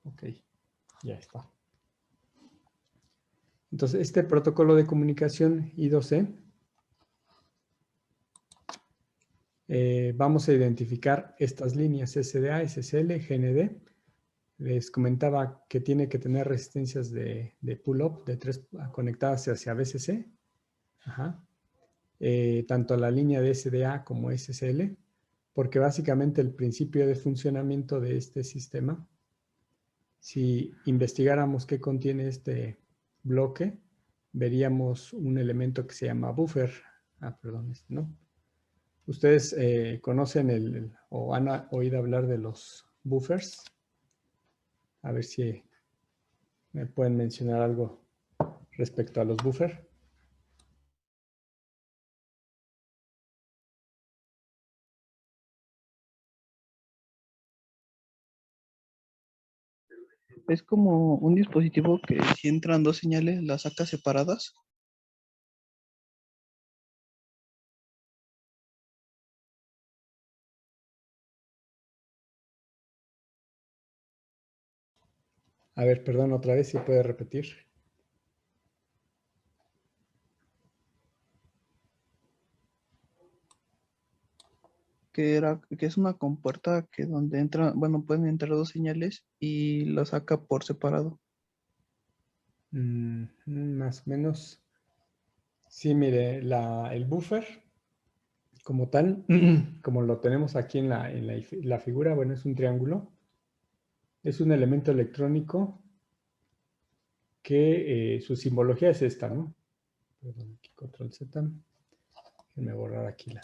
Ok, ya está. Entonces, este protocolo de comunicación I2C, vamos a identificar estas líneas SDA, SSL, GND. Les comentaba que tiene que tener resistencias de pull-up de 3 conectadas hacia BCC. Ajá. Tanto la línea de SDA como SSL, porque básicamente el principio de funcionamiento de este sistema, si investigáramos qué contiene este bloque, veríamos un elemento que se llama buffer. Perdón, ¿no? ¿Ustedes conocen o han oído hablar de los buffers? A ver si me pueden mencionar algo respecto a los buffers. Es como un dispositivo que si entran dos señales, las saca separadas. A ver, perdón, otra vez, si puede repetir. Que es una compuerta que donde entran, bueno, pueden entrar dos señales y la saca por separado. Más o menos. Sí, mire, el buffer como tal, como lo tenemos aquí en la figura, bueno, es un triángulo. Es un elemento electrónico que su simbología es esta, ¿no? Perdón, aquí control Z. Déjenme borrar aquí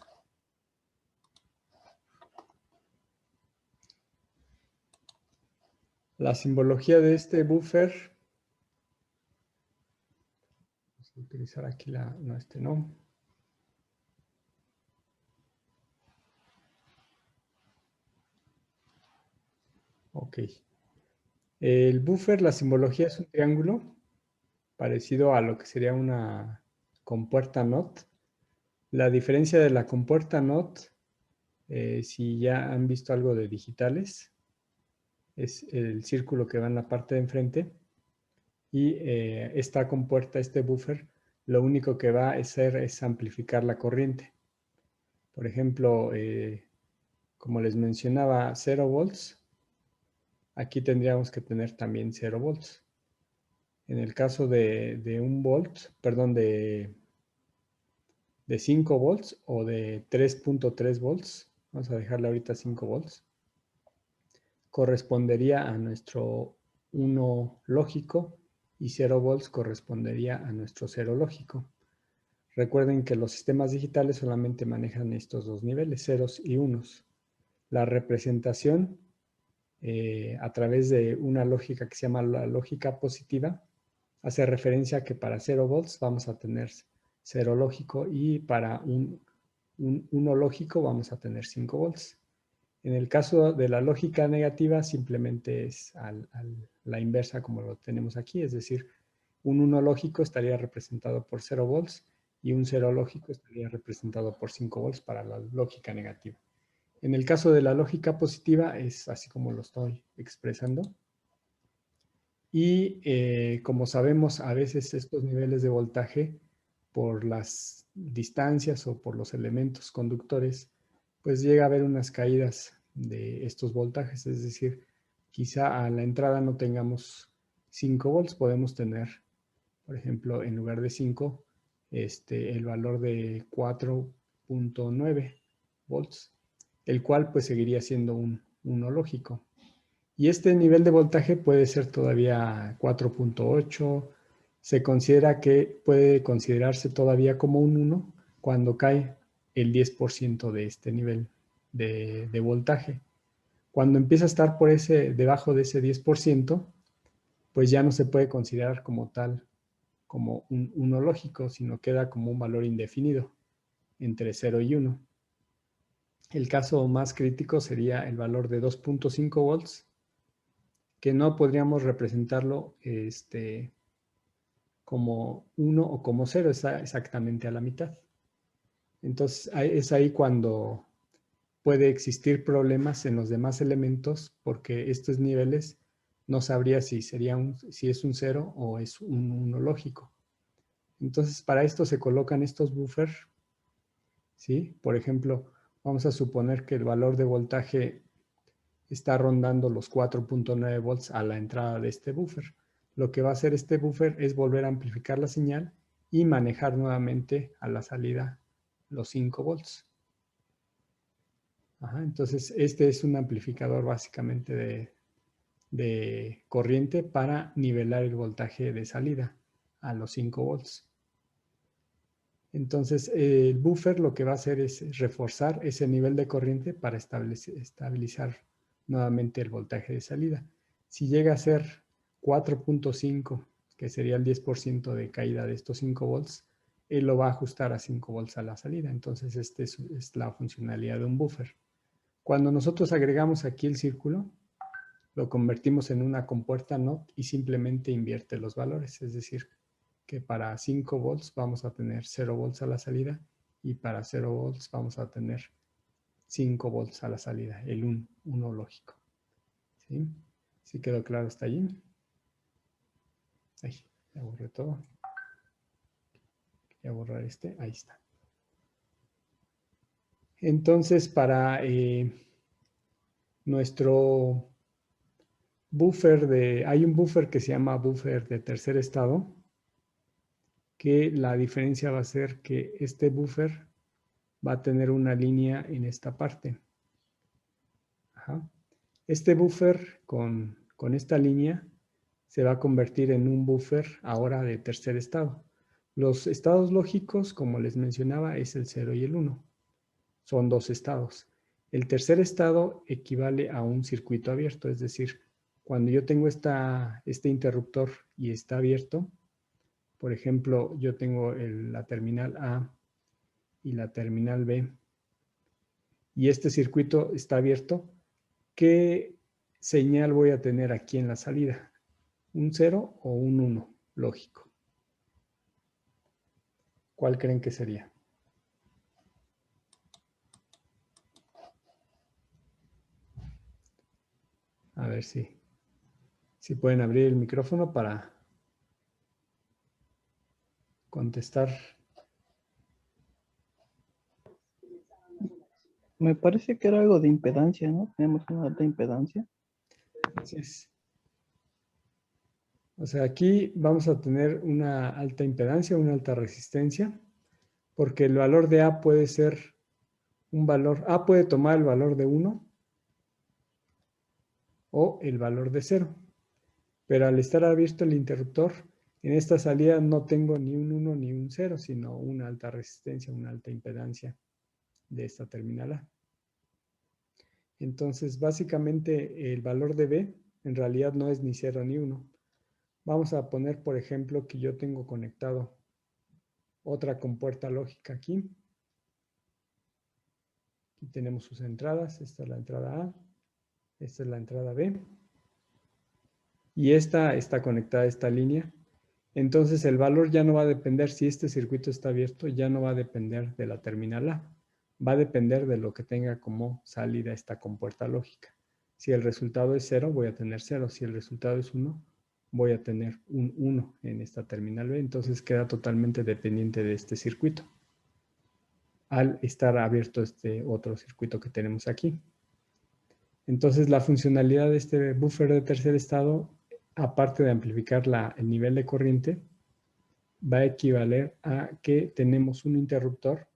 la simbología de este buffer. Vamos a utilizar aquí no, este no. Ok. El buffer, la simbología es un triángulo parecido a lo que sería una compuerta NOT. La diferencia de la compuerta NOT, si ya han visto algo de digitales, es el círculo que va en la parte de enfrente y esta compuerta, este buffer, lo único que va a hacer es amplificar la corriente. Por ejemplo, como les mencionaba, 0 volts, aquí tendríamos que tener también 0 volts. En el caso de 1 volt, perdón, de 5 volts o de 3.3 volts, vamos a dejarle ahorita 5 volts, correspondería a nuestro 1 lógico y 0 volts correspondería a nuestro 0 lógico. Recuerden que los sistemas digitales solamente manejan estos dos niveles, ceros y unos. La representación a través de una lógica que se llama la lógica positiva hace referencia a que para 0 volts vamos a tener 0 lógico y para un 1 lógico vamos a tener 5 volts. En el caso de la lógica negativa simplemente es la inversa como lo tenemos aquí, es decir, un 1 lógico estaría representado por 0 volts y un 0 lógico estaría representado por 5 volts para la lógica negativa. En el caso de la lógica positiva es así como lo estoy expresando. Y como sabemos, a veces estos niveles de voltaje, por las distancias o por los elementos conductores, pues llega a haber unas caídas de estos voltajes. Es decir, quizá a la entrada no tengamos 5 volts, podemos tener, por ejemplo, en lugar de 5, el valor de 4.9 volts, el cual pues seguiría siendo un 1 lógico. Y este nivel de voltaje puede ser todavía 4.8. Se considera que puede considerarse todavía como un 1 cuando cae el 10% de este nivel de voltaje. Cuando empieza a estar debajo de ese 10%, pues ya no se puede considerar como tal, como un 1 lógico, sino queda como un valor indefinido entre 0 y 1. El caso más crítico sería el valor de 2.5 volts, que no podríamos representarlo como 1 o como 0, está exactamente a la mitad. Entonces es ahí cuando puede existir problemas en los demás elementos porque estos niveles no sabría si si es un 0 o es un 1 lógico. Entonces, para esto se colocan estos buffers, ¿sí? Por ejemplo, vamos a suponer que el valor de voltaje está rondando los 4.9 volts a la entrada de este buffer. Lo que va a hacer este buffer es volver a amplificar la señal y manejar nuevamente a la salida los 5 volts. Ajá, entonces, este es un amplificador básicamente de corriente para nivelar el voltaje de salida a los 5 volts. Entonces, el buffer lo que va a hacer es reforzar ese nivel de corriente para estabilizar nuevamente el voltaje de salida. Si llega a ser 4.5, que sería el 10% de caída de estos 5 volts, él lo va a ajustar a 5 volts a la salida. Entonces, esta es la funcionalidad de un buffer. Cuando nosotros agregamos aquí el círculo, lo convertimos en una compuerta NOT y simplemente invierte los valores. Es decir, que para 5 volts vamos a tener 0 volts a la salida y para 0 volts vamos a tener 5 volts a la salida, el 1 lógico. ¿Sí? ¿Sí quedó claro hasta allí? Ay, ya borré todo. Voy a borrar este, ahí está. Entonces, para nuestro buffer hay un buffer que se llama buffer de tercer estado, que la diferencia va a ser que este buffer va a tener una línea en esta parte. Ajá. Este buffer con esta línea se va a convertir en un buffer ahora de tercer estado. Los estados lógicos, como les mencionaba, es el 0 y el 1. Son dos estados. El tercer estado equivale a un circuito abierto, es decir, cuando yo tengo este interruptor y está abierto, por ejemplo, yo tengo la terminal A y la terminal B, y este circuito está abierto, ¿qué señal voy a tener aquí en la salida? ¿Un 0 o un 1 lógico? ¿Cuál creen que sería? A ver si pueden abrir el micrófono para contestar. Me parece que era algo de impedancia, ¿no? Tenemos una alta impedancia. Así es. O sea, aquí vamos a tener una alta impedancia, una alta resistencia, porque el valor de A puede ser un valor, A puede tomar el valor de 1 o el valor de 0. Pero al estar abierto el interruptor, en esta salida no tengo ni un 1 ni un 0, sino una alta resistencia, una alta impedancia de esta terminal A. Entonces, básicamente el valor de B en realidad no es ni 0 ni 1. Vamos a poner, por ejemplo, que yo tengo conectado otra compuerta lógica aquí. Aquí tenemos sus entradas. Esta es la entrada A. Esta es la entrada B. Y esta está conectada a esta línea. Entonces el valor ya no va a depender, si este circuito está abierto, ya no va a depender de la terminal A. Va a depender de lo que tenga como salida esta compuerta lógica. Si el resultado es 0, voy a tener 0. Si el resultado es 1, voy a tener un 1 en esta terminal B. Entonces queda totalmente dependiente de este circuito, al estar abierto este otro circuito que tenemos aquí. Entonces la funcionalidad de este buffer de tercer estado, aparte de amplificar el nivel de corriente, va a equivaler a que tenemos un interruptor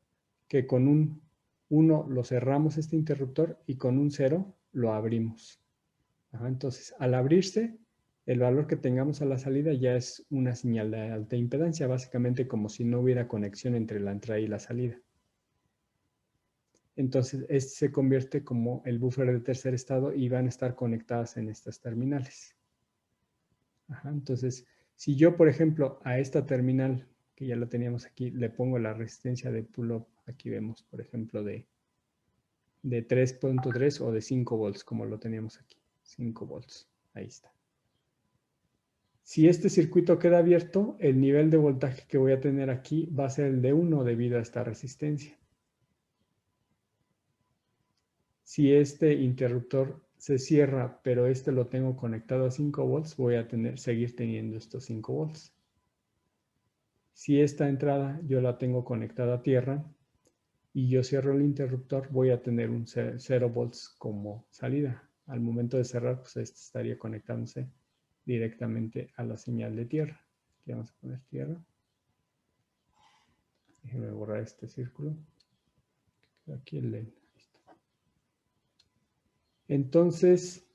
que con un 1 lo cerramos este interruptor y con un 0 lo abrimos. Ajá, entonces, al abrirse, el valor que tengamos a la salida ya es una señal de alta impedancia, básicamente como si no hubiera conexión entre la entrada y la salida. Entonces, este se convierte como el buffer de tercer estado y van a estar conectadas en estas terminales. Ajá, entonces, si yo, por ejemplo, a esta terminal, que ya la teníamos aquí, le pongo la resistencia de pull-up, aquí vemos, por ejemplo, de 3.3 o de 5 volts, como lo teníamos aquí, 5 volts, ahí está. Si este circuito queda abierto, el nivel de voltaje que voy a tener aquí va a ser el de 1 debido a esta resistencia. Si este interruptor se cierra, pero este lo tengo conectado a 5 volts, voy a seguir teniendo estos 5 volts. Si esta entrada yo la tengo conectada a tierra y yo cierro el interruptor, voy a tener un 0 volts como salida. Al momento de cerrar, pues este estaría conectándose directamente a la señal de tierra. Aquí vamos a poner tierra. Déjenme borrar este círculo. Aquí el LED. Entonces,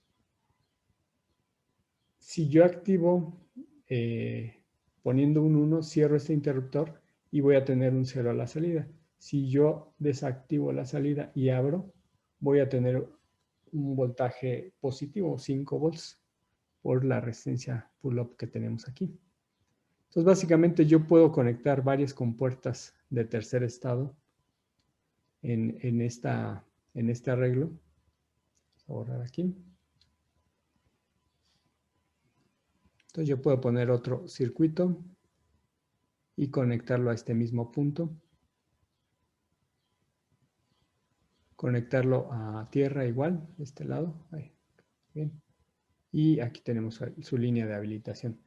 si yo activo poniendo un 1, cierro este interruptor y voy a tener un 0 a la salida. Si yo desactivo la salida y abro, voy a tener un voltaje positivo, 5 volts, por la resistencia pull-up que tenemos aquí. Entonces, básicamente yo puedo conectar varias compuertas de tercer estado en este arreglo. Vamos a borrar aquí. Entonces yo puedo poner otro circuito y conectarlo a este mismo punto. Conectarlo a tierra igual, de este lado. Ahí. Bien. Y aquí tenemos su línea de habilitación.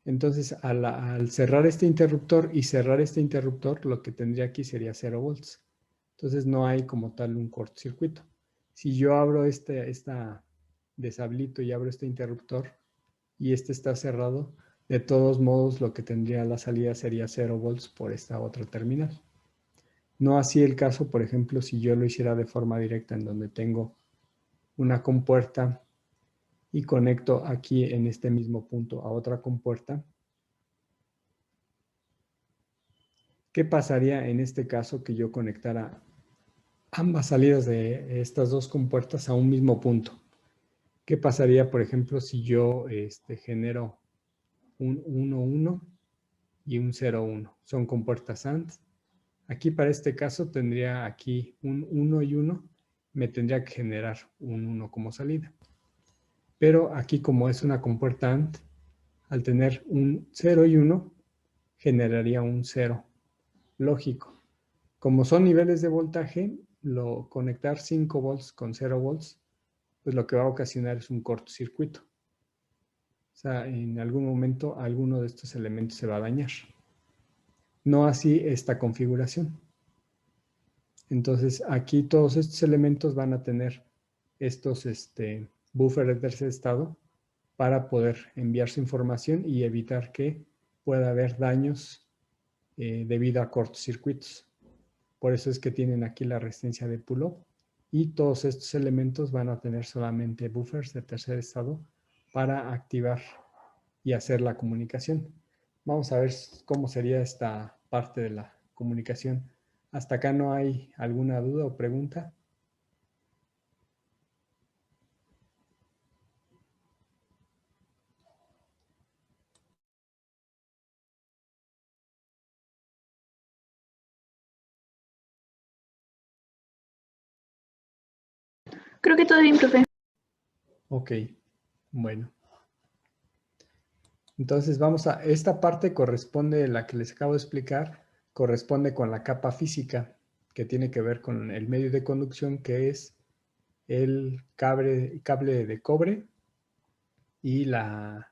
Entonces, al cerrar este interruptor y cerrar este interruptor, lo que tendría aquí sería 0 volts. Entonces, no hay como tal un cortocircuito. Si yo abro deshabilito y abro este interruptor y este está cerrado, de todos modos, lo que tendría la salida sería 0 volts por esta otra terminal. No así el caso, por ejemplo, si yo lo hiciera de forma directa en donde tengo una compuerta y conecto aquí en este mismo punto a otra compuerta. ¿Qué pasaría en este caso que yo conectara ambas salidas de estas dos compuertas a un mismo punto? ¿Qué pasaría, por ejemplo, si yo genero un 1, 1 y un 0, 1? Son compuertas AND. Aquí para este caso tendría aquí un 1 y 1, me tendría que generar un 1 como salida. Pero aquí como es una compuerta AND, al tener un 0 y 1, generaría un 0 lógico. Como son niveles de voltaje, conectar 5 volts con 0 volts, pues lo que va a ocasionar es un cortocircuito. O sea, en algún momento alguno de estos elementos se va a dañar. No así esta configuración. Entonces, aquí todos estos elementos van a tener estos buffers de tercer estado para poder enviar su información y evitar que pueda haber daños debido a cortocircuitos. Por eso es que tienen aquí la resistencia de pull-up y todos estos elementos van a tener solamente buffers de tercer estado para activar y hacer la comunicación. Vamos a ver cómo sería esta parte de la comunicación. ¿Hasta acá no hay alguna duda o pregunta? Creo que todo bien, profe. Ok, bueno. Entonces vamos a, esta parte corresponde, la que les acabo de explicar, corresponde con la capa física, que tiene que ver con el medio de conducción, que es el cable de cobre y la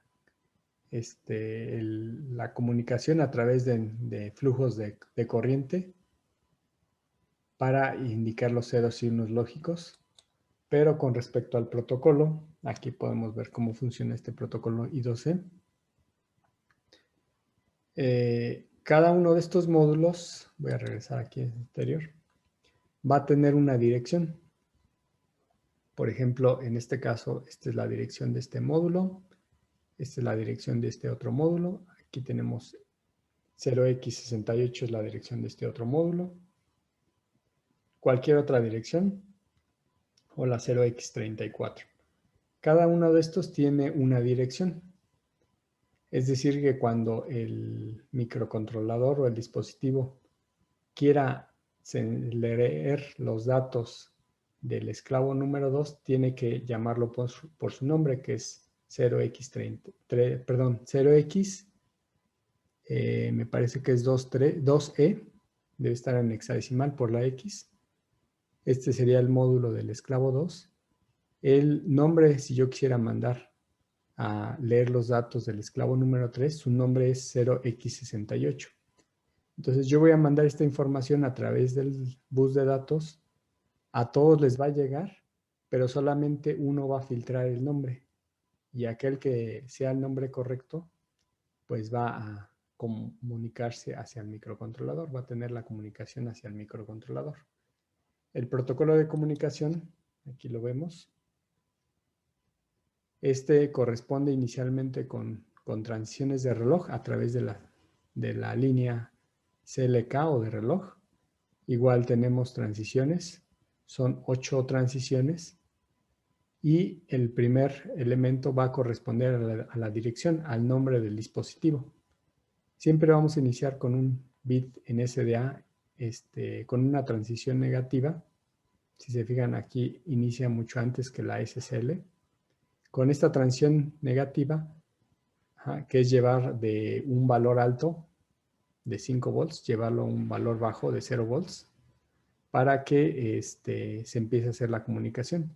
comunicación a través de flujos de corriente para indicar los ceros y unos lógicos. Pero con respecto al protocolo, aquí podemos ver cómo funciona este protocolo I2C. Cada uno de estos módulos, voy a regresar aquí al exterior, va a tener una dirección. Por ejemplo, en este caso, esta es la dirección de este módulo. Esta es la dirección de este otro módulo. Aquí tenemos 0x68 es la dirección de este otro módulo. Cualquier otra dirección o la 0x34. Cada uno de estos tiene una dirección. Es decir, que cuando el microcontrolador o el dispositivo quiera leer los datos del esclavo número 2, tiene que llamarlo por su nombre, que es 0x30, perdón, 0x, me parece que es 2e, debe estar en hexadecimal por la x. Este sería el módulo del esclavo 2. El nombre, si yo quisiera mandar a leer los datos del esclavo número 3, su nombre es 0x68. Entonces yo voy a mandar esta información a través del bus de datos. A todos les va a llegar, pero solamente uno va a filtrar el nombre. Y aquel que sea el nombre correcto, pues va a comunicarse hacia el microcontrolador, va a tener la comunicación hacia el microcontrolador. El protocolo de comunicación, aquí lo vemos. Este corresponde inicialmente con transiciones de reloj a través de la línea CLK o de reloj. Igual tenemos transiciones, son 8 transiciones y el primer elemento va a corresponder a la dirección, al nombre del dispositivo. Siempre vamos a iniciar con un bit en SDA con una transición negativa. Si se fijan aquí inicia mucho antes que la SSL. Con esta transición negativa, que es llevar de un valor alto de 5 volts, llevarlo a un valor bajo de 0 volts, para que se empiece a hacer la comunicación.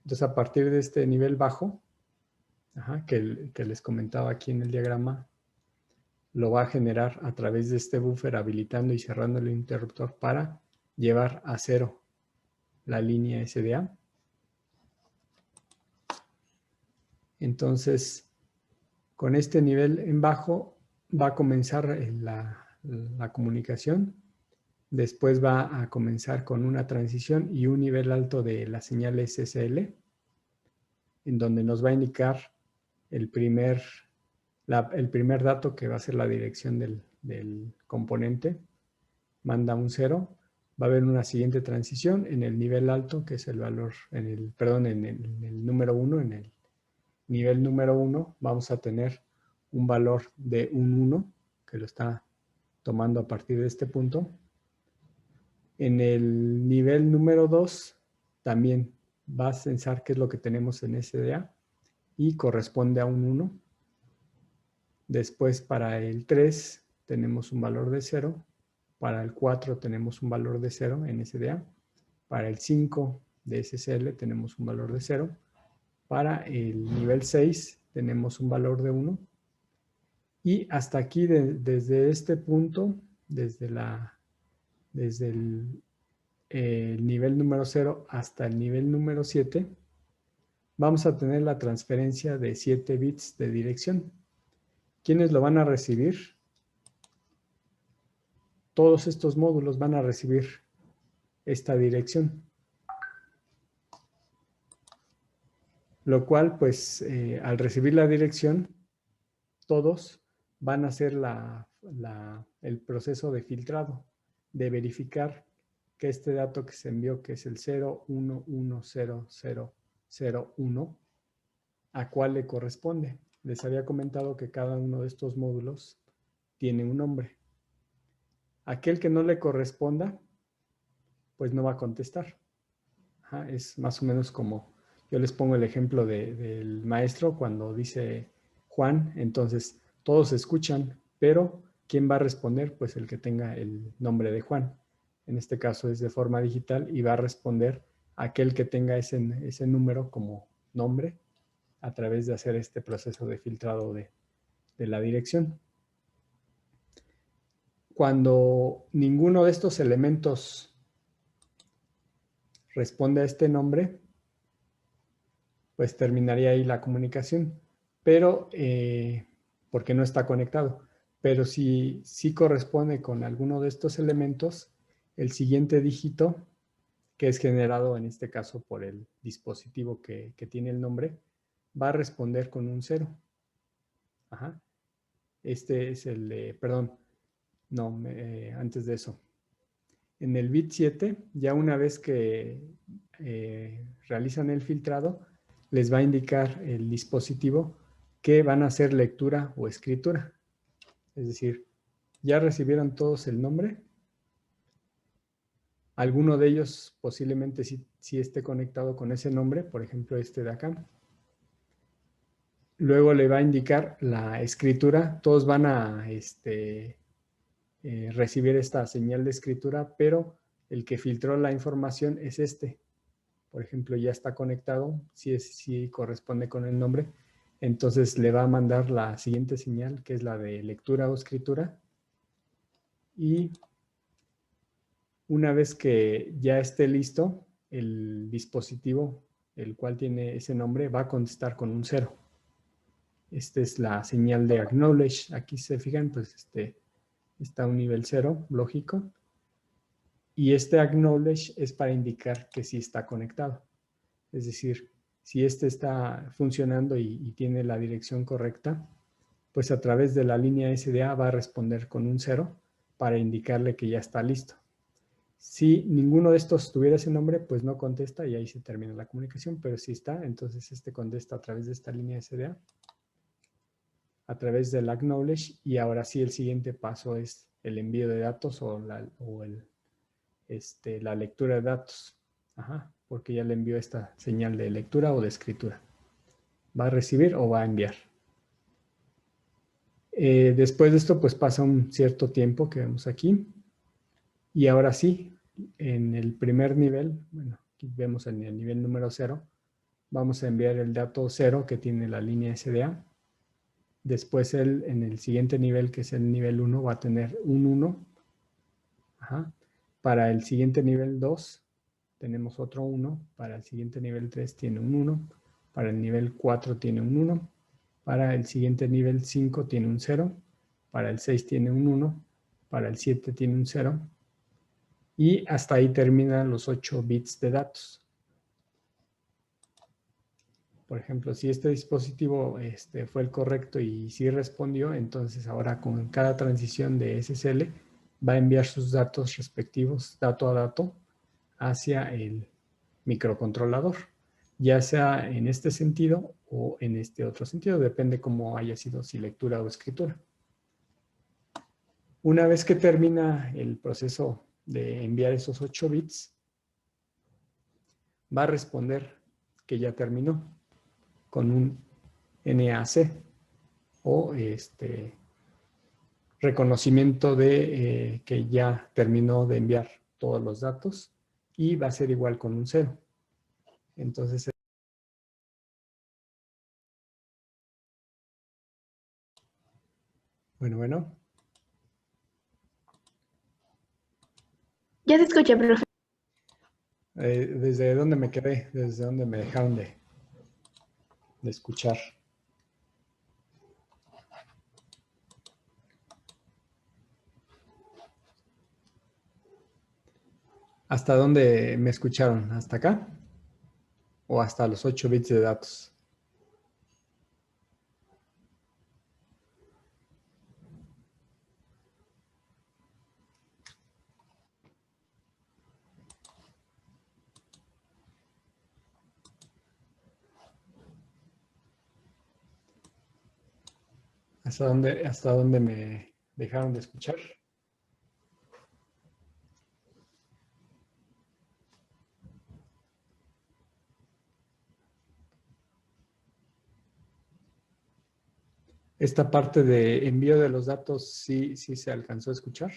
Entonces, a partir de este nivel bajo, que les comentaba aquí en el diagrama, lo va a generar a través de este buffer, habilitando y cerrando el interruptor para llevar a 0 la línea SDA. Entonces, con este nivel en bajo va a comenzar la comunicación. Después va a comenzar con una transición y un nivel alto de la señal SSL, en donde nos va a indicar el primer dato, que va a ser la dirección del componente. Manda un 0. Va a haber una siguiente transición en el nivel alto, que es el valor, en el número 1, en el nivel número 1 vamos a tener un valor de un 1, que lo está tomando a partir de este punto. En el nivel número 2 también va a censar qué es lo que tenemos en SDA y corresponde a un 1. Después, para el 3 tenemos un valor de 0. Para el 4 tenemos un valor de 0 en SDA. Para el 5 de SSL tenemos un valor de 0. Para el nivel 6 tenemos un valor de 1. Y hasta aquí, desde este punto, desde el nivel número 0 hasta el nivel número 7, vamos a tener la transferencia de 7 bits de dirección. ¿Quiénes lo van a recibir? Todos estos módulos van a recibir esta dirección. Lo cual, pues, al recibir la dirección, todos van a hacer el proceso de filtrado, de verificar que este dato que se envió, que es el 0110001, a cuál le corresponde. Les había comentado que cada uno de estos módulos tiene un nombre. Aquel que no le corresponda, pues no va a contestar. Es más o menos como, yo les pongo el ejemplo del maestro cuando dice Juan, entonces todos escuchan, pero ¿quién va a responder? Pues el que tenga el nombre de Juan. En este caso es de forma digital y va a responder aquel que tenga ese número como nombre a través de hacer este proceso de filtrado de la dirección. Cuando ninguno de estos elementos responde a este nombre, pues terminaría ahí la comunicación, pero porque no está conectado. Pero si corresponde con alguno de estos elementos, el siguiente dígito, que es generado en este caso por el dispositivo que tiene el nombre, va a responder con un 0. Este es el de, perdón, no, antes de eso. En el bit 7, ya una vez que realizan el filtrado, les va a indicar el dispositivo que van a hacer lectura o escritura. Es decir, ya recibieron todos el nombre. Alguno de ellos posiblemente sí esté conectado con ese nombre, por ejemplo este de acá. Luego le va a indicar la escritura. Todos van a recibir esta señal de escritura, pero el que filtró la información es este. por ejemplo, ya está conectado, si corresponde con el nombre, entonces le va a mandar la siguiente señal, que es la de lectura o escritura. Y una vez que ya esté listo, el dispositivo, el cual tiene ese nombre, va a contestar con un 0. Esta es la señal de acknowledge. Aquí se fijan, pues está a un nivel 0, lógico. Y este acknowledge es para indicar que sí está conectado. Es decir, si este está funcionando y tiene la dirección correcta, pues a través de la línea SDA va a responder con un 0 para indicarle que ya está listo. Si ninguno de estos tuviera ese nombre, pues no contesta y ahí se termina la comunicación, pero si está, entonces contesta a través de esta línea SDA, a través del acknowledge, y ahora sí el siguiente paso es el envío de datos o la lectura de datos. Ajá, porque ya le envió esta señal de lectura o de escritura. ¿Va a recibir o va a enviar? Después de esto, pues pasa un cierto tiempo que vemos aquí. Y ahora sí, en el primer nivel, bueno, aquí vemos en el nivel número 0, vamos a enviar el dato 0 que tiene la línea SDA. Después en el siguiente nivel, que es el nivel 1, va a tener un 1. Ajá. Para el siguiente nivel 2 tenemos otro 1. Para el siguiente nivel 3 tiene un 1. Para el nivel 4 tiene un 1. Para el siguiente nivel 5 tiene un 0. Para el 6 tiene un 1. Para el 7 tiene un 0. Y hasta ahí terminan los 8 bits de datos. Por ejemplo, si este dispositivo fue el correcto y sí respondió, entonces ahora con cada transición de SSL va a enviar sus datos respectivos, dato a dato, hacia el microcontrolador, ya sea en este sentido o en este otro sentido, depende cómo haya sido, si lectura o escritura. Una vez que termina el proceso de enviar esos 8 bits, va a responder que ya terminó con un NAC o reconocimiento de que ya terminó de enviar todos los datos, y va a ser igual con un 0. Entonces, bueno. Ya se escucha, profe. ¿Desde dónde me quedé? ¿Desde dónde me dejaron de escuchar? ¿Hasta dónde me escucharon? ¿Hasta acá? ¿O hasta los 8 bits de datos? ¿Hasta dónde me dejaron de escuchar? Esta parte de envío de los datos, sí se alcanzó a escuchar.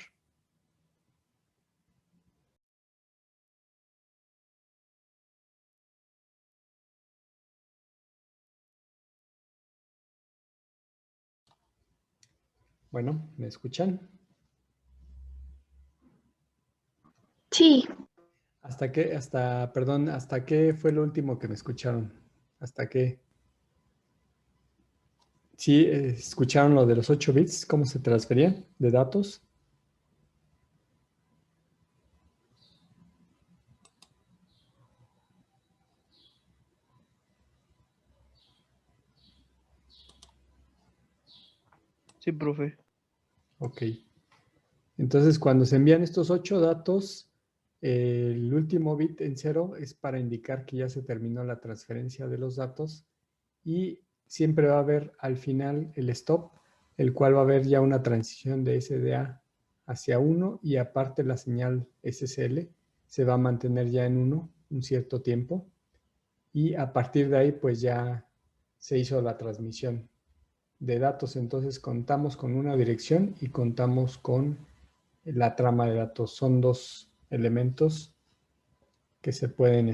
Bueno, ¿me escuchan? Sí, ¿Hasta qué fue lo último que me escucharon? ¿Hasta qué? ¿Sí escucharon lo de los 8 bits? ¿Cómo se transferían de datos? Sí, profe. Ok. Entonces, cuando se envían estos 8 datos, el último bit en 0 es para indicar que ya se terminó la transferencia de los datos, y siempre va a haber al final el stop, el cual va a haber ya una transición de SDA hacia 1, y aparte la señal SSL se va a mantener ya en 1 un cierto tiempo, y a partir de ahí pues ya se hizo la transmisión de datos. Entonces contamos con una dirección y contamos con la trama de datos. Son dos elementos que se pueden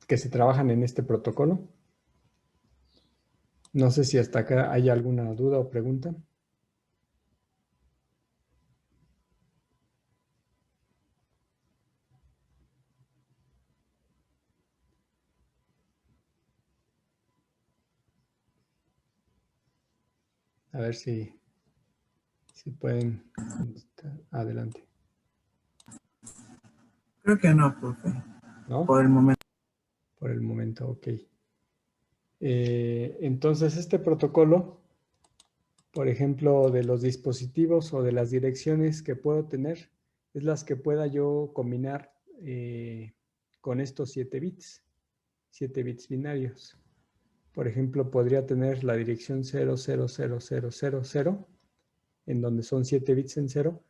que se trabajan en este protocolo. No sé si hasta acá hay alguna duda o pregunta. A ver si pueden contestar. Adelante. Creo que no, profe. ¿No? Por el momento. Por el momento, ok. Entonces, este protocolo, por ejemplo, de los dispositivos o de las direcciones que puedo tener, es las que pueda yo combinar con estos 7 bits binarios. Por ejemplo, podría tener la dirección 000000, en donde son 7 bits en 0,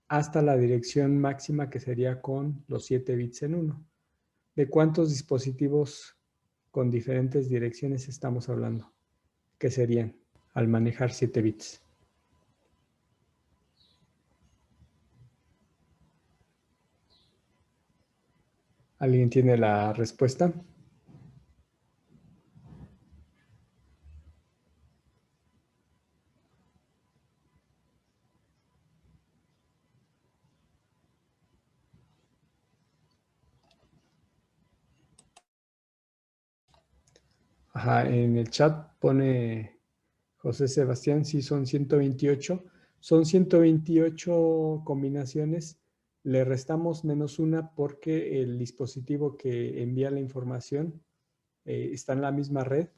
hasta la dirección máxima que sería con los 7 bits en 1. ¿De cuántos dispositivos con diferentes direcciones estamos hablando? ¿Qué serían al manejar 7 bits? ¿Alguien tiene la respuesta? Ajá, en el chat pone José Sebastián, sí son 128. Son 128 combinaciones. Le restamos -1 porque el dispositivo que envía la información está en la misma red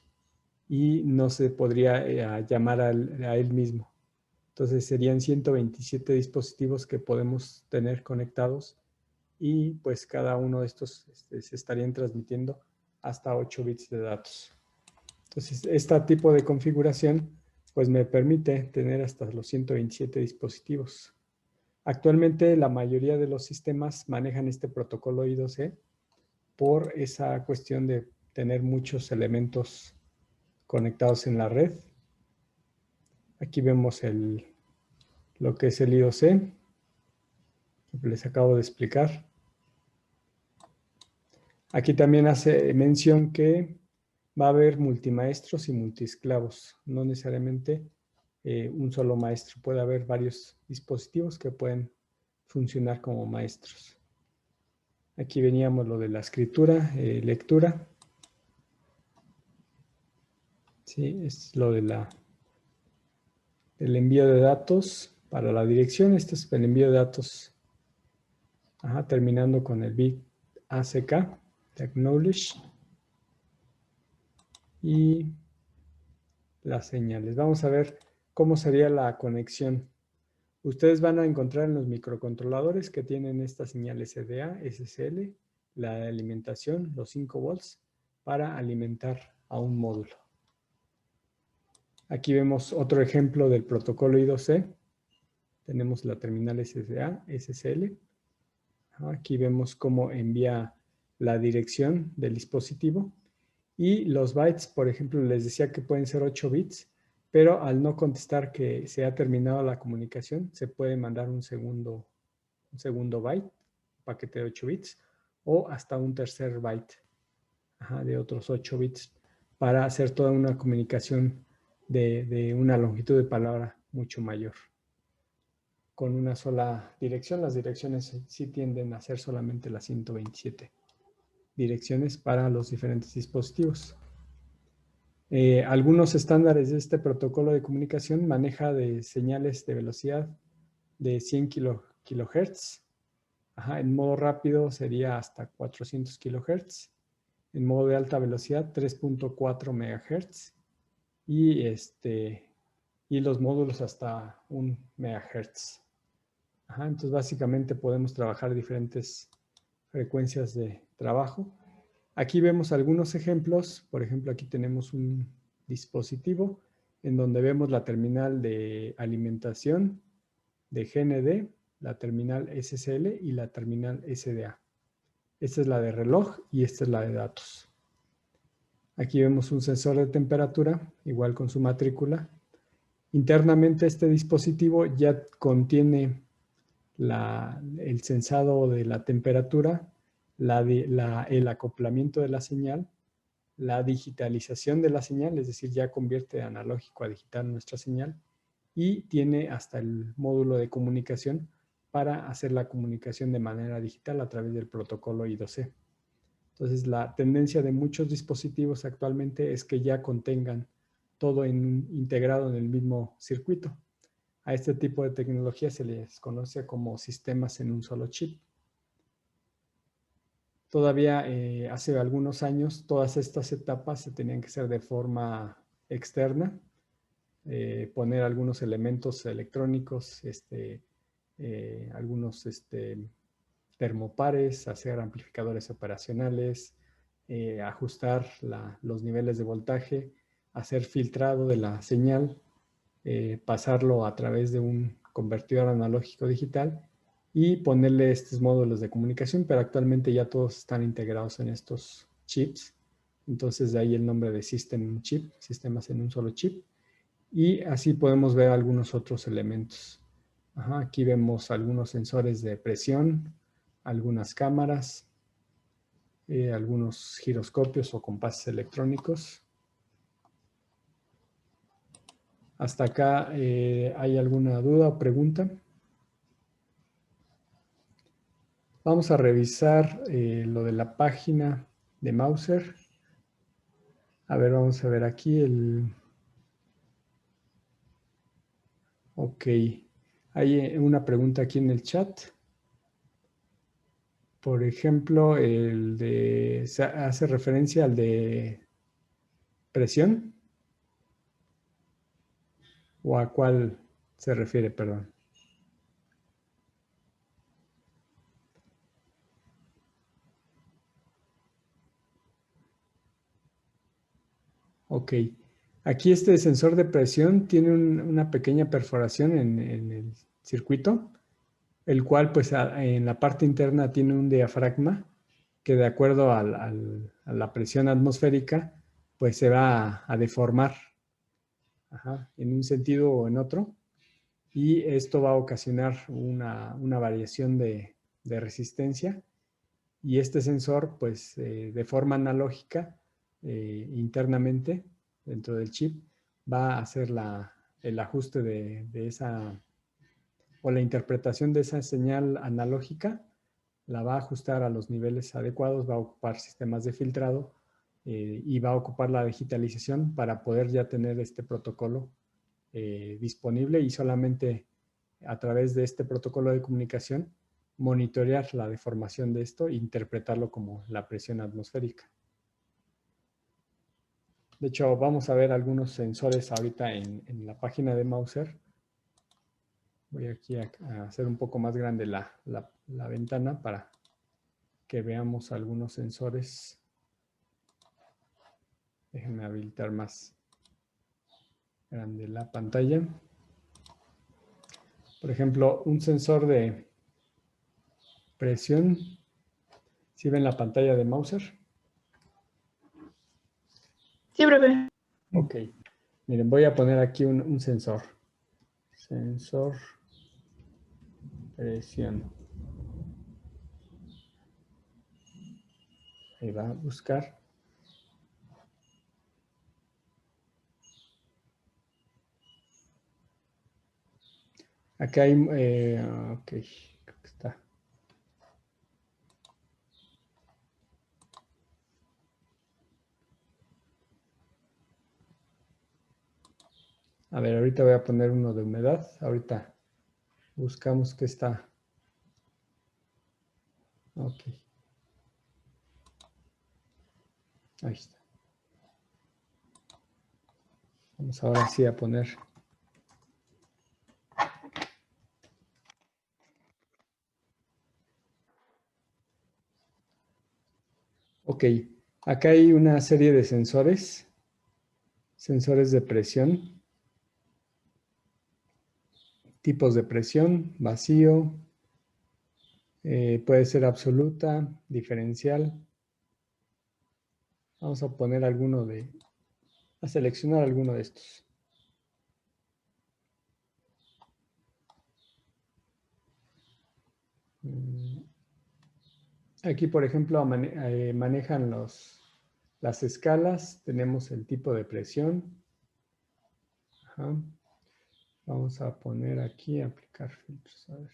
y no se podría llamar a él mismo. Entonces serían 127 dispositivos que podemos tener conectados y pues cada uno de estos se estarían transmitiendo hasta 8 bits de datos. Entonces, este tipo de configuración pues me permite tener hasta los 127 dispositivos. Actualmente la mayoría de los sistemas manejan este protocolo I2C por esa cuestión de tener muchos elementos conectados en la red. Aquí vemos lo que es el I2C, que les acabo de explicar. Aquí también hace mención que va a haber multimaestros y multiesclavos, no necesariamente un solo maestro. Puede haber varios dispositivos que pueden funcionar como maestros. Aquí veníamos lo de la escritura, lectura. Sí, es lo de del envío de datos para la dirección. Este es el envío de datos, terminando con el bit ACK, de acknowledge. Y las señales. Vamos a ver cómo sería la conexión. Ustedes van a encontrar en los microcontroladores que tienen esta señal SDA, SSL, la alimentación, los 5 volts, para alimentar a un módulo. Aquí vemos otro ejemplo del protocolo I2C. Tenemos la terminal SDA, SSL. Aquí vemos cómo envía la dirección del dispositivo. Y los bytes, por ejemplo, les decía que pueden ser 8 bits, pero al no contestar que se ha terminado la comunicación, se puede mandar un segundo byte, paquete de 8 bits, o hasta un tercer byte de otros 8 bits para hacer toda una comunicación de una longitud de palabra mucho mayor. Con una sola dirección, las direcciones sí tienden a ser solamente las 127 direcciones para los diferentes dispositivos. Algunos estándares de este protocolo de comunicación maneja de señales de velocidad de 100 kHz. En modo rápido sería hasta 400 kHz. En modo de alta velocidad 3.4 MHz. Y los módulos hasta 1 MHz. Entonces básicamente podemos trabajar diferentes frecuencias de trabajo. Aquí vemos algunos ejemplos. Por ejemplo, aquí tenemos un dispositivo en donde vemos la terminal de alimentación de GND, la terminal SSL y la terminal SDA. Esta es la de reloj y esta es la de datos. Aquí vemos un sensor de temperatura, igual con su matrícula. Internamente este dispositivo ya contiene el sensado de la temperatura, el acoplamiento de la señal, la digitalización de la señal, es decir, ya convierte de analógico a digital nuestra señal, y tiene hasta el módulo de comunicación para hacer la comunicación de manera digital a través del protocolo I2C. Entonces, la tendencia de muchos dispositivos actualmente es que ya contengan todo integrado en el mismo circuito. A este tipo de tecnología se les conoce como sistemas en un solo chip. Todavía hace algunos años todas estas etapas se tenían que hacer de forma externa, poner algunos elementos electrónicos, algunos termopares, hacer amplificadores operacionales, ajustar los niveles de voltaje, hacer filtrado de la señal, pasarlo a través de un convertidor analógico digital y ponerle estos módulos de comunicación, pero actualmente ya todos están integrados en estos chips. Entonces de ahí el nombre de System Chip, sistemas en un solo chip. Y así podemos ver algunos otros elementos. Aquí vemos algunos sensores de presión, algunas cámaras, algunos giroscopios o compases electrónicos. ¿Hasta acá hay alguna duda o pregunta? Vamos a revisar lo de la página de Mouser. A ver, vamos a ver aquí el... Ok. Hay una pregunta aquí en el chat. Por ejemplo, se hace referencia al de presión. ¿O a cuál se refiere, perdón? Ok. Aquí este sensor de presión tiene una pequeña perforación en el circuito, el cual pues en la parte interna tiene un diafragma que de acuerdo a la presión atmosférica pues se va a deformar en un sentido o en otro, y esto va a ocasionar una variación de resistencia, y este sensor pues de forma analógica internamente dentro del chip va a hacer el ajuste de esa, o la interpretación de esa señal analógica, la va a ajustar a los niveles adecuados, va a ocupar sistemas de filtrado y va a ocupar la digitalización para poder ya tener este protocolo disponible, y solamente a través de este protocolo de comunicación monitorear la deformación de esto e interpretarlo como la presión atmosférica. De hecho, vamos a ver algunos sensores ahorita en la página de Mouser. Voy aquí a hacer un poco más grande la ventana para que veamos algunos sensores. Déjenme habilitar más grande la pantalla. Por ejemplo, un sensor de presión. ¿Sí ven la pantalla de Mouser? Sí, profe. Ok. Miren, voy a poner aquí un sensor. Sensor presión. Ahí va a buscar. Acá hay, ok, creo que está. A ver, ahorita voy a poner uno de humedad. Ahorita buscamos que está. Ok. Ahí está. Vamos ahora sí a poner. Ok. Acá hay una serie de sensores. Sensores de presión. Tipos de presión, vacío. Puede ser absoluta, diferencial. Vamos a poner a seleccionar alguno de estos. Aquí, por ejemplo, manejan las escalas. Tenemos el tipo de presión. Ajá. Vamos a poner aquí, aplicar filtros. A ver.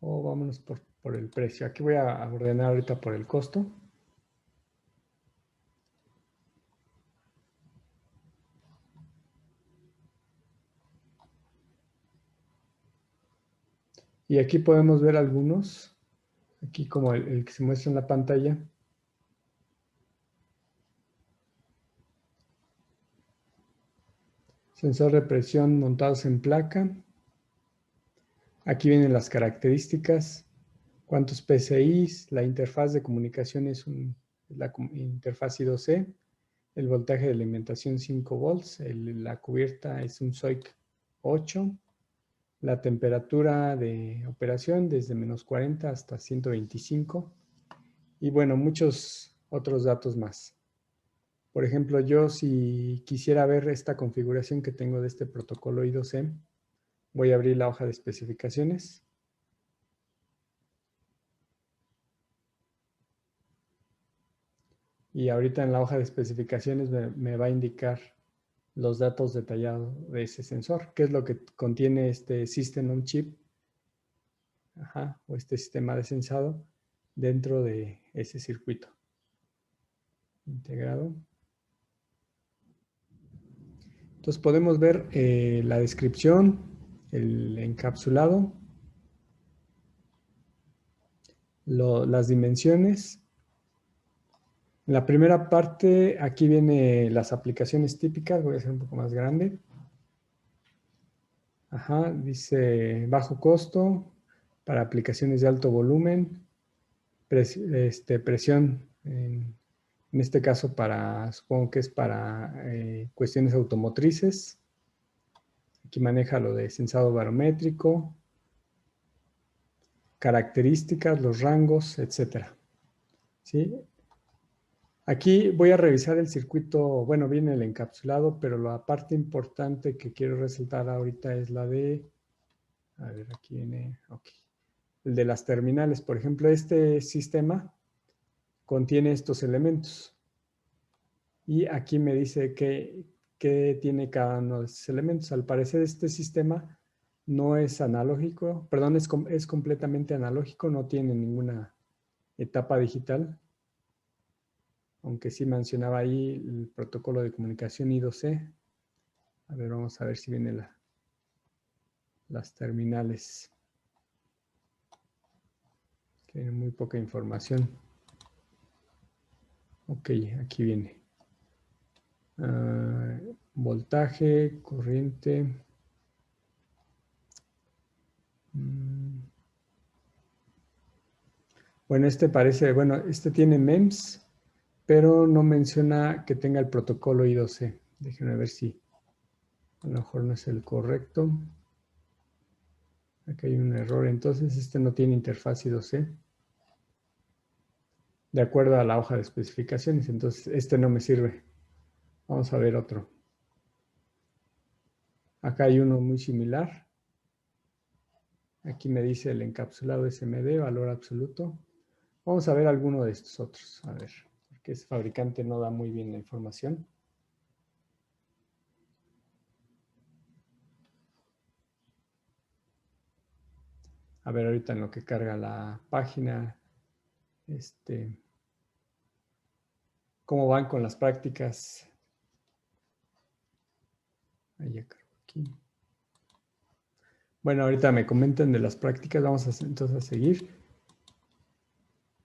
O vámonos por el precio. Aquí voy a ordenar ahorita por el costo. Y aquí podemos ver algunos. Aquí como el que se muestra en la pantalla. Sensor de presión montados en placa. Aquí vienen las características. Cuántos PCI, la interfaz de comunicación es la interfaz I2C, el voltaje de alimentación 5 volts, la cubierta es un SOIC 8, la temperatura de operación desde menos 40 hasta 125 y bueno, muchos otros datos más. Por ejemplo, yo si quisiera ver esta configuración que tengo de este protocolo I2C, voy a abrir la hoja de especificaciones. Y ahorita en la hoja de especificaciones me va a indicar los datos detallados de ese sensor, qué es lo que contiene este System on Chip, o este sistema de sensado dentro de ese circuito integrado. Entonces podemos ver la descripción, el encapsulado, las dimensiones. En la primera parte, aquí viene las aplicaciones típicas, voy a hacer un poco más grande. Dice bajo costo para aplicaciones de alto volumen, presión, en este caso supongo que es para cuestiones automotrices. Aquí maneja lo de sensado barométrico, características, los rangos, etcétera. ¿Sí? Aquí voy a revisar el circuito, bueno, viene el encapsulado, pero la parte importante que quiero resaltar ahorita es la de, a ver, aquí viene, ok, el de las terminales. Por ejemplo, este sistema contiene estos elementos. Y aquí me dice que tiene cada uno de estos elementos. Al parecer este sistema no es analógico, perdón, es completamente analógico, no tiene ninguna etapa digital. Aunque sí mencionaba ahí el protocolo de comunicación I2C. A ver, vamos a ver si vienen las terminales. Tiene muy poca información. Ok, aquí viene. Voltaje, corriente. Bueno, este tiene MEMS, pero no menciona que tenga el protocolo I2C. Déjenme ver si a lo mejor no es el correcto. Aquí hay un error, entonces este no tiene interfaz I2C. De acuerdo a la hoja de especificaciones, entonces este no me sirve. Vamos a ver otro. Acá hay uno muy similar. Aquí me dice el encapsulado SMD, valor absoluto. Vamos a ver alguno de estos otros. A ver, porque ese fabricante no da muy bien la información. A ver ahorita en lo que carga la página. ¿Cómo van con las prácticas? Ahí ya cargo aquí. Bueno, ahorita me comentan de las prácticas. Vamos entonces a seguir.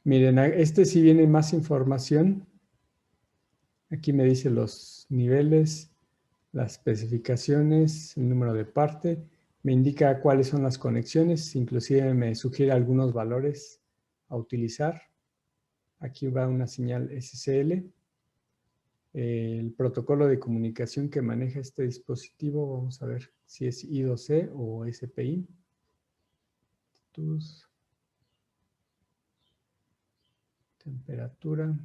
Miren, sí viene más información. Aquí me dice los niveles, las especificaciones, el número de parte. Me indica cuáles son las conexiones. Inclusive me sugiere algunos valores a utilizar. Aquí va una señal SSL. El protocolo de comunicación que maneja este dispositivo, vamos a ver si es I2C o SPI. Temperatura.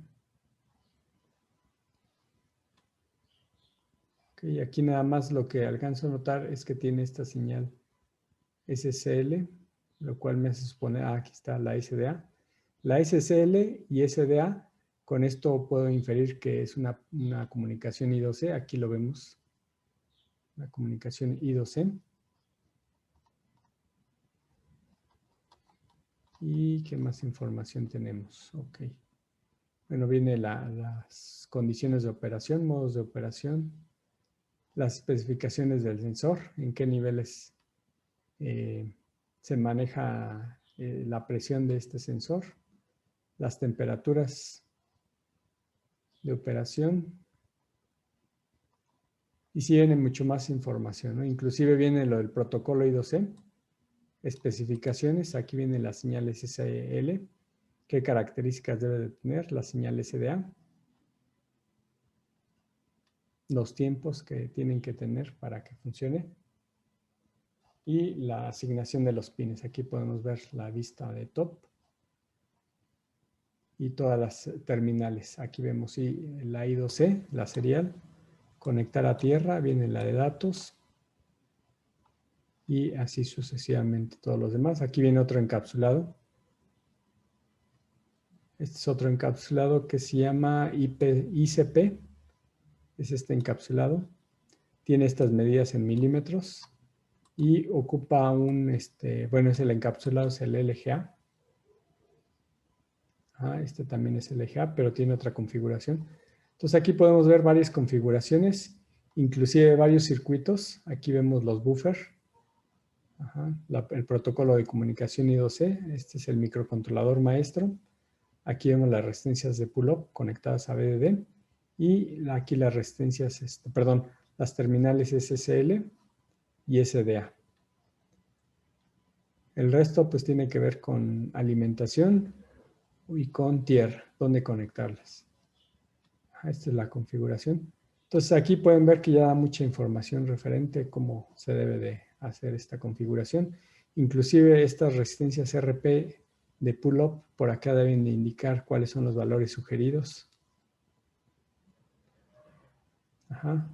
Ok, aquí nada más lo que alcanzo a notar es que tiene esta señal SSL lo cual me hace suponer, aquí está la SDA. La SSL y SDA, con esto puedo inferir que es una comunicación I2C, aquí lo vemos, la comunicación I2C. ¿Y qué más información tenemos? Ok. Bueno, viene las condiciones de operación, modos de operación, las especificaciones del sensor, en qué niveles se maneja la presión de este sensor, las temperaturas de operación. Y sí viene mucho más información, ¿no? Inclusive viene lo del protocolo I2C, especificaciones, aquí vienen las señales SL, qué características debe de tener la señal SDA, los tiempos que tienen que tener para que funcione y la asignación de los pines. Aquí podemos ver la vista de top y todas las terminales. Aquí vemos la I2C, la serial, conectar a tierra, viene la de datos y así sucesivamente todos los demás. Aquí viene otro encapsulado. Este es otro encapsulado que se llama ICP. Es este encapsulado. Tiene estas medidas en milímetros y ocupa bueno, es el encapsulado, es el LGA. Este también es LGA, pero tiene otra configuración. Entonces aquí podemos ver varias configuraciones, inclusive varios circuitos. Aquí vemos los buffers. El protocolo de comunicación I2C. Este es el microcontrolador maestro. Aquí vemos las resistencias de pull-up conectadas a BDD. Y aquí las resistencias, las terminales SSL y SDA. El resto pues tiene que ver con alimentación y con tierra, dónde conectarlas. Esta es la configuración. Entonces aquí pueden ver que ya da mucha información referente a cómo se debe de hacer esta configuración. Inclusive estas resistencias RP de pull-up por acá deben de indicar cuáles son los valores sugeridos.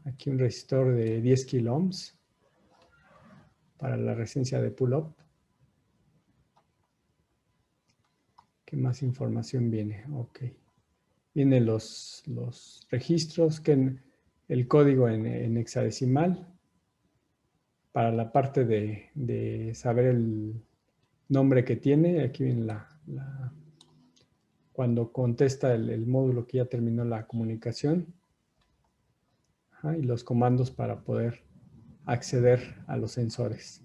Aquí un resistor de 10 kilo ohms para la resistencia de pull-up. ¿Qué más información viene? Ok. Vienen los registros, el código en hexadecimal para la parte de saber el nombre que tiene. Aquí viene cuando contesta el módulo que ya terminó la comunicación. Y los comandos para poder acceder a los sensores.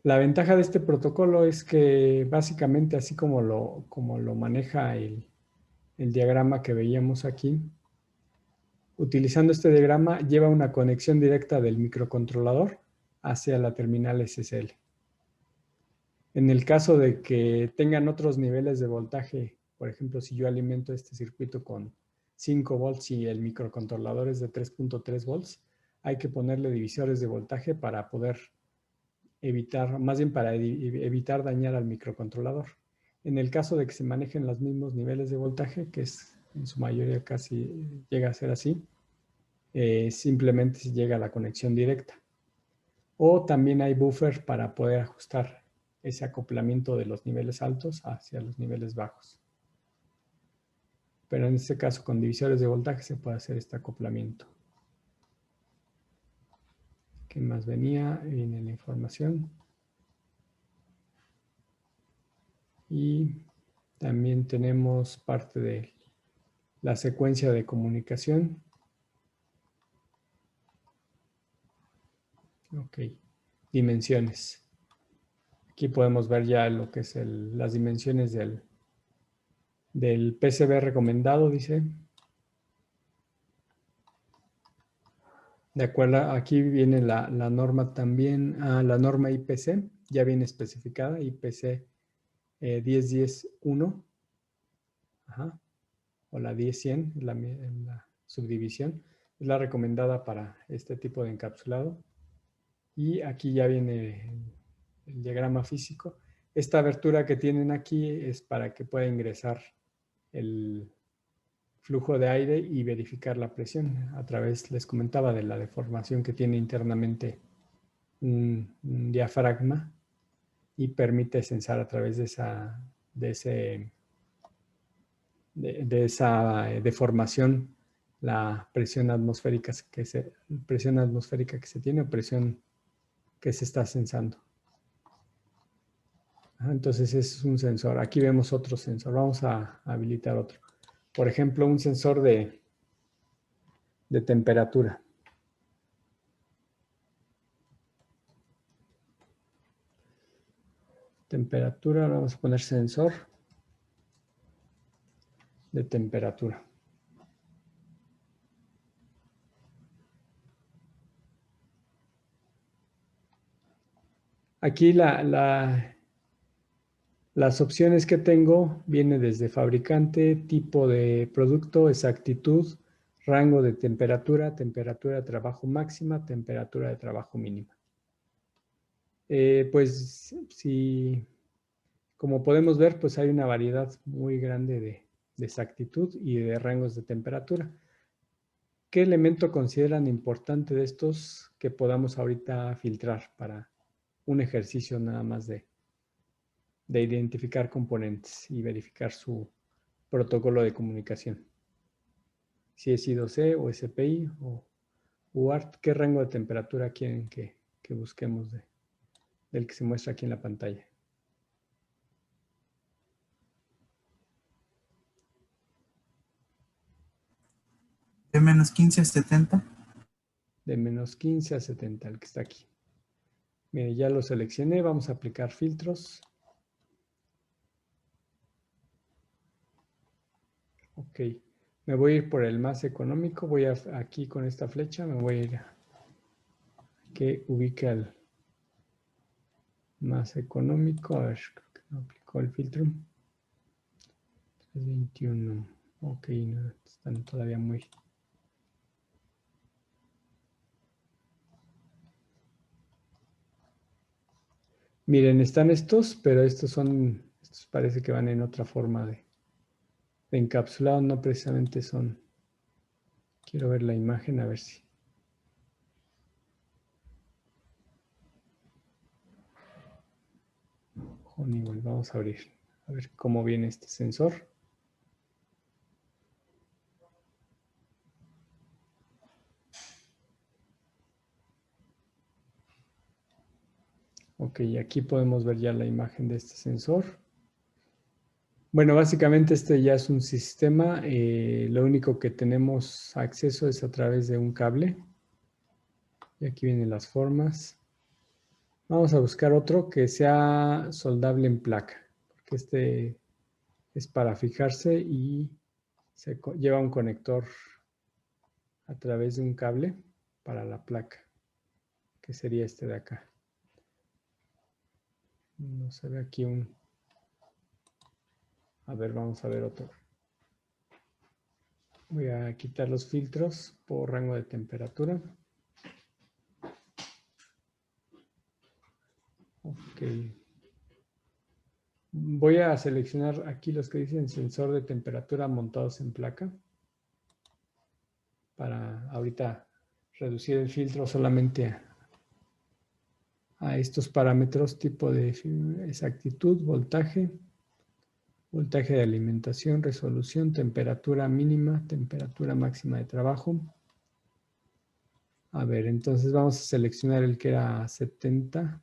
La ventaja de este protocolo es que básicamente así como lo maneja el diagrama que veíamos aquí, utilizando este diagrama lleva una conexión directa del microcontrolador hacia la terminal SSL. En el caso de que tengan otros niveles de voltaje, por ejemplo, si yo alimento este circuito con 5 volts y el microcontrolador es de 3.3 volts, hay que ponerle divisores de voltaje para poder evitar, más bien para evitar dañar al microcontrolador. En el caso de que se manejen los mismos niveles de voltaje, que es en su mayoría casi llega a ser así, simplemente se llega a la conexión directa. O también hay buffer para poder ajustar ese acoplamiento de los niveles altos hacia los niveles bajos. Pero en este caso con divisores de voltaje se puede hacer este acoplamiento. ¿Qué más venía? Viene la información. Y también tenemos parte de la secuencia de comunicación. Ok, dimensiones. Aquí podemos ver ya lo que es las dimensiones del PCB recomendado, dice. De acuerdo, aquí viene la norma también, la norma IPC, ya viene especificada, IPC 10.10.1, o la 10.100, la subdivisión, es la recomendada para este tipo de encapsulado. Y aquí ya viene el diagrama físico. Esta abertura que tienen aquí es para que pueda ingresar el flujo de aire y verificar la presión a través, les comentaba, de la deformación que tiene internamente un diafragma y permite censar a través de esa deformación la presión atmosférica que se tiene o presión que se está censando. Entonces es un sensor. Aquí vemos otro sensor. Vamos a habilitar otro. Por ejemplo, un sensor de temperatura. Temperatura, vamos a poner sensor de temperatura. Aquí las opciones que tengo vienen desde fabricante, tipo de producto, exactitud, rango de temperatura, temperatura de trabajo máxima, temperatura de trabajo mínima. Pues si, como podemos ver, pues hay una variedad muy grande de exactitud y de rangos de temperatura. ¿Qué elemento consideran importante de estos que podamos ahorita filtrar para un ejercicio nada más de identificar componentes y verificar su protocolo de comunicación? Si es I2C o SPI o UART, ¿qué rango de temperatura quieren que busquemos del que se muestra aquí en la pantalla? De menos 15 a 70. De menos 15 a 70, el que está aquí. Mire, ya lo seleccioné, vamos a aplicar filtros. Ok, me voy a ir por el más económico, voy aquí con esta flecha, me voy a ir a que ubica el más económico. A ver, creo que no aplicó el filtro. 321. Ok, no, están todavía muy... Miren, están estos, pero estos parece que van en otra forma de encapsulado, no precisamente son... Quiero ver la imagen, a ver si... Honeywell, vamos a abrir, a ver cómo viene este sensor. Ok, aquí podemos ver ya la imagen de este sensor. Bueno, básicamente este ya es un sistema. Lo único que tenemos acceso es a través de un cable. Y aquí vienen las formas. Vamos a buscar otro que sea soldable en placa, porque este es para fijarse y lleva un conector a través de un cable para la placa, que sería este de acá. No se ve aquí un... A ver, vamos a ver otro. Voy a quitar los filtros por rango de temperatura. Ok. Voy a seleccionar aquí los que dicen sensor de temperatura montados en placa. Para ahorita reducir el filtro solamente a estos parámetros, tipo de exactitud, voltaje de alimentación, resolución, temperatura mínima, temperatura máxima de trabajo. A ver, entonces vamos a seleccionar el que era 70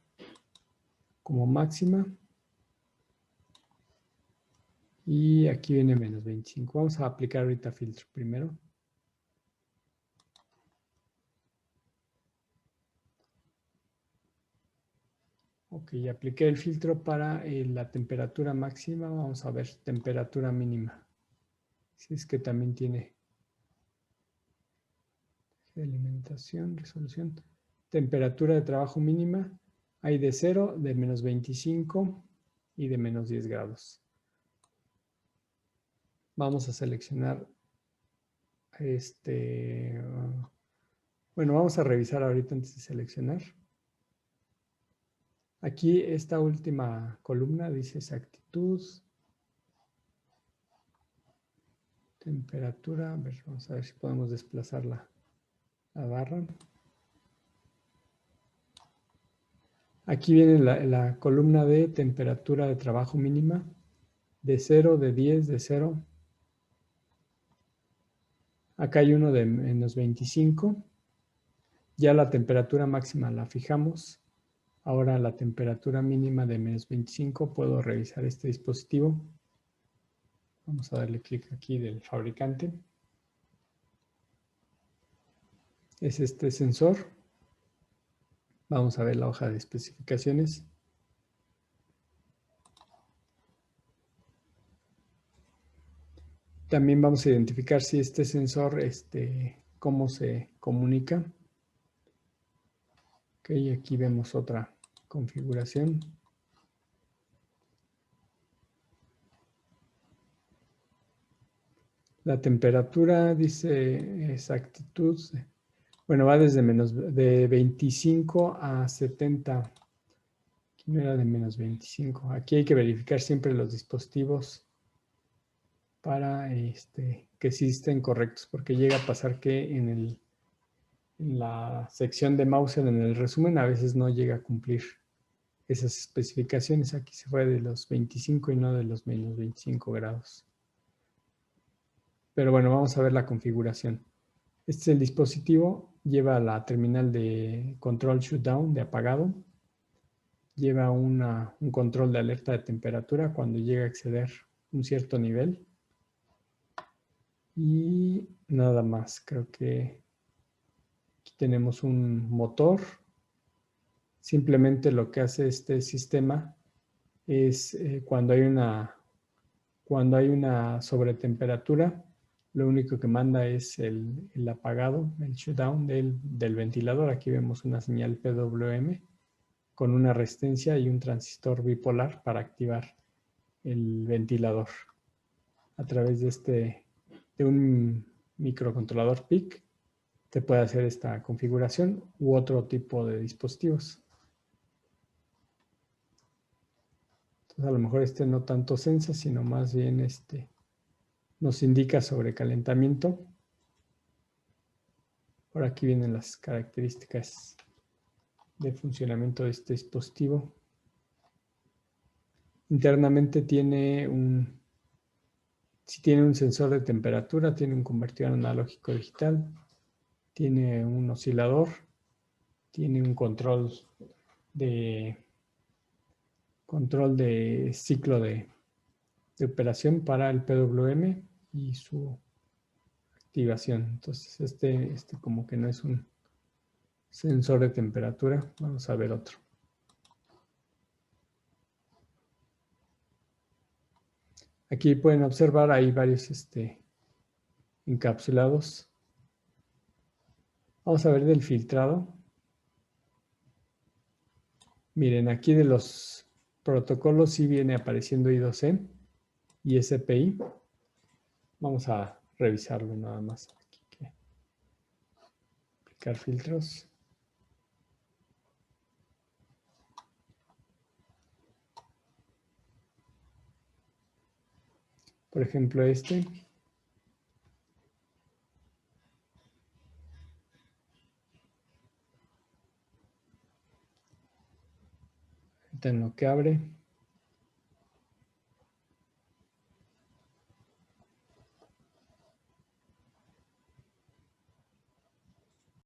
como máxima. Y aquí viene menos 25. Vamos a aplicar ahorita filtro primero. Ok, apliqué el filtro para la temperatura máxima. Vamos a ver temperatura mínima. Si es que también tiene alimentación, resolución. Temperatura de trabajo mínima. Hay de 0, de menos 25 y de menos 10 grados. Vamos a seleccionar bueno, vamos a revisar ahorita antes de seleccionar. Aquí esta última columna dice exactitud, temperatura. A ver, vamos a ver si podemos desplazar la barra. Aquí viene la columna de temperatura de trabajo mínima, de 0, de 10, de 0. Acá hay uno de menos 25. Ya la temperatura máxima la fijamos. Ahora la temperatura mínima de menos 25. Puedo revisar este dispositivo. Vamos a darle clic aquí del fabricante. Es este sensor. Vamos a ver la hoja de especificaciones. También vamos a identificar si este sensor, cómo se comunica. Ok, aquí vemos otra configuración. La temperatura dice exactitud. Bueno, va desde de 25 a 70. Aquí no era de menos 25. Aquí hay que verificar siempre los dispositivos para que sí estén correctos, porque llega a pasar que en la sección de Mauser, en el resumen, a veces no llega a cumplir esas especificaciones. Aquí se fue de los 25 y no de los menos 25 grados. Pero bueno, vamos a ver la configuración. Este es el dispositivo, lleva la terminal de control shutdown, de apagado. Lleva un control de alerta de temperatura cuando llega a exceder un cierto nivel. Y nada más, creo que aquí tenemos un motor. Simplemente lo que hace este sistema es cuando hay una sobretemperatura, lo único que manda es el apagado, el shutdown del ventilador. Aquí vemos una señal PWM con una resistencia y un transistor bipolar para activar el ventilador. A través de un microcontrolador PIC, se puede hacer esta configuración u otro tipo de dispositivos. Entonces, a lo mejor no tanto sensa, sino más bien nos indica sobre calentamiento. Por aquí vienen las características de funcionamiento de este dispositivo. Internamente tiene un sensor de temperatura, tiene un convertidor analógico digital, tiene un oscilador, tiene un control de ciclo de operación para el PWM y su activación. Entonces este como que no es un sensor de temperatura. Vamos a ver otro. Aquí pueden observar, hay varios encapsulados. Vamos a ver del filtrado. Miren, aquí de los protocolos sí viene apareciendo I2C y SPI. Vamos a revisarlo nada más. Aquí que aplicar filtros. Por ejemplo, ahorita en lo que abre.